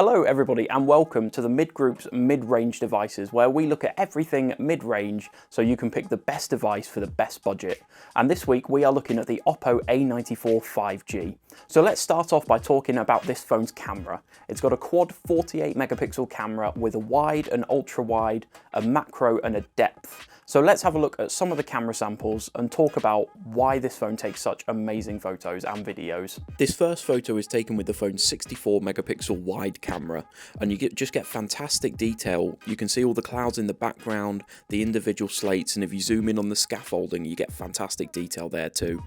Hello everybody and welcome to the Mid Group's mid-range devices, where we look at everything mid-range so you can pick the best device for the best budget. And this week we are looking at the Oppo A94 5G. So let's start off by talking about this phone's camera. It's got a quad 48 megapixel camera with a wide, an ultra wide, a macro and a depth. So let's have a look at some of the camera samples and talk about why this phone takes such amazing photos and videos. This first photo is taken with the phone's 64 megapixel wide camera, and you just get fantastic detail. You can see all the clouds in the background, the individual slates, and if you zoom in on the scaffolding, you get fantastic detail there too.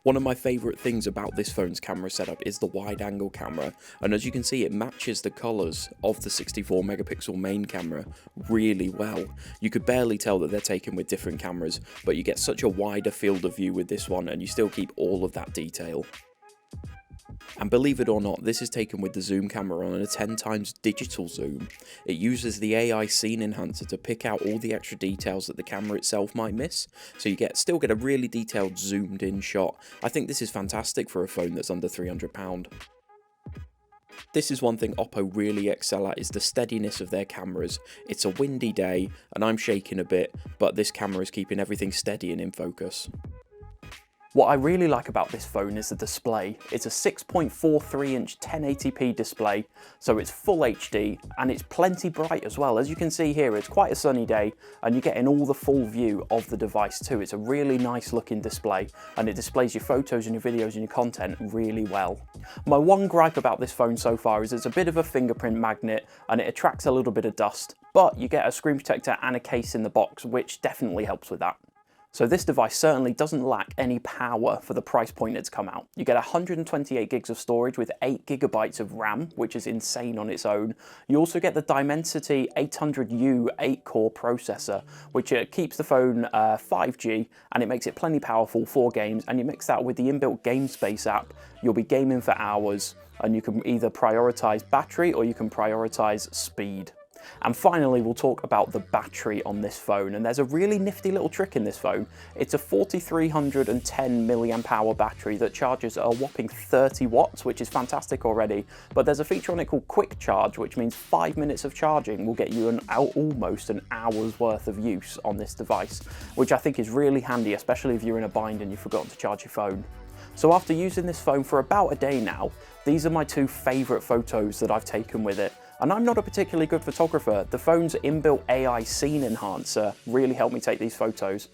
One of my favourite things about this phone's camera setup is the wide angle camera, and as you can see, it matches the colours of the 64 megapixel main camera really well. You could barely tell that they're taken with different cameras, but you get such a wider field of view with this one and you still keep all of that detail. And believe it or not, this is taken with the zoom camera on a 10 times digital zoom. It uses the AI scene enhancer to pick out all the extra details that the camera itself might miss, so you still get a really detailed zoomed in shot. I think this is fantastic for a phone that's under £300. This is one thing Oppo really excel at, is the steadiness of their cameras. It's a windy day and I'm shaking a bit, but this camera is keeping everything steady and in focus. What I really like about this phone is the display. It's a 6.43 inch 1080p display, so it's full HD and it's plenty bright as well. As you can see here, it's quite a sunny day and you're getting all the full view of the device too. It's a really nice looking display and it displays your photos and your videos and your content really well. My one gripe about this phone so far is it's a bit of a fingerprint magnet and it attracts a little bit of dust, but you get a screen protector and a case in the box, which definitely helps with that. So this device certainly doesn't lack any power for the price point it's come out. You get 128 gigs of storage with 8 gigabytes of RAM, which is insane on its own. You also get the Dimensity 800U 8-core processor, which keeps the phone 5G and it makes it plenty powerful for games, and you mix that with the inbuilt Game Space app, you'll be gaming for hours, and you can either prioritize battery or you can prioritize speed. And finally, we'll talk about the battery on this phone, and there's a really nifty little trick in this phone. It's a 4310 milliamp hour battery that charges a whopping 30 watts, which is fantastic already, but there's a feature on it called quick charge, which means 5 minutes of charging will get you almost an hour's worth of use on this device, which I think is really handy, especially if you're in a bind and you've forgotten to charge your phone. So after using this phone for about a day now, these are my two favourite photos that I've taken with it. And I'm not a particularly good photographer. The phone's inbuilt AI scene enhancer really helped me take these photos.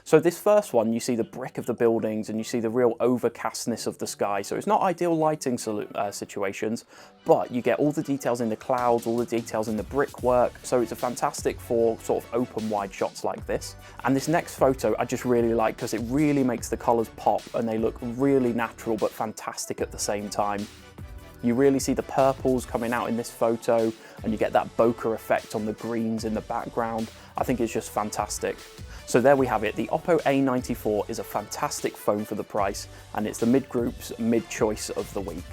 So this first one, you see the brick of the buildings and you see the real overcastness of the sky. So it's not ideal lighting situations, but you get all the details in the clouds, all the details in the brickwork. So it's a fantastic for sort of open wide shots like this. And this next photo I just really like because it really makes the colors pop and they look really natural but fantastic at the same time. You really see the purples coming out in this photo and you get that bokeh effect on the greens in the background. I think it's just fantastic. So there we have it. The Oppo A94 is a fantastic phone for the price, and it's the Mid Group's mid choice of the week.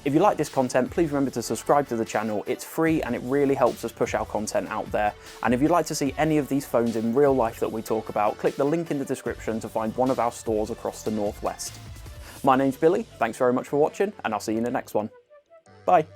If you like this content, please remember to subscribe to the channel. It's free and it really helps us push our content out there. And if you'd like to see any of these phones in real life that we talk about, click the link in the description to find one of our stores across the Northwest. My name's Billy, thanks very much for watching, and I'll see you in the next one. Bye.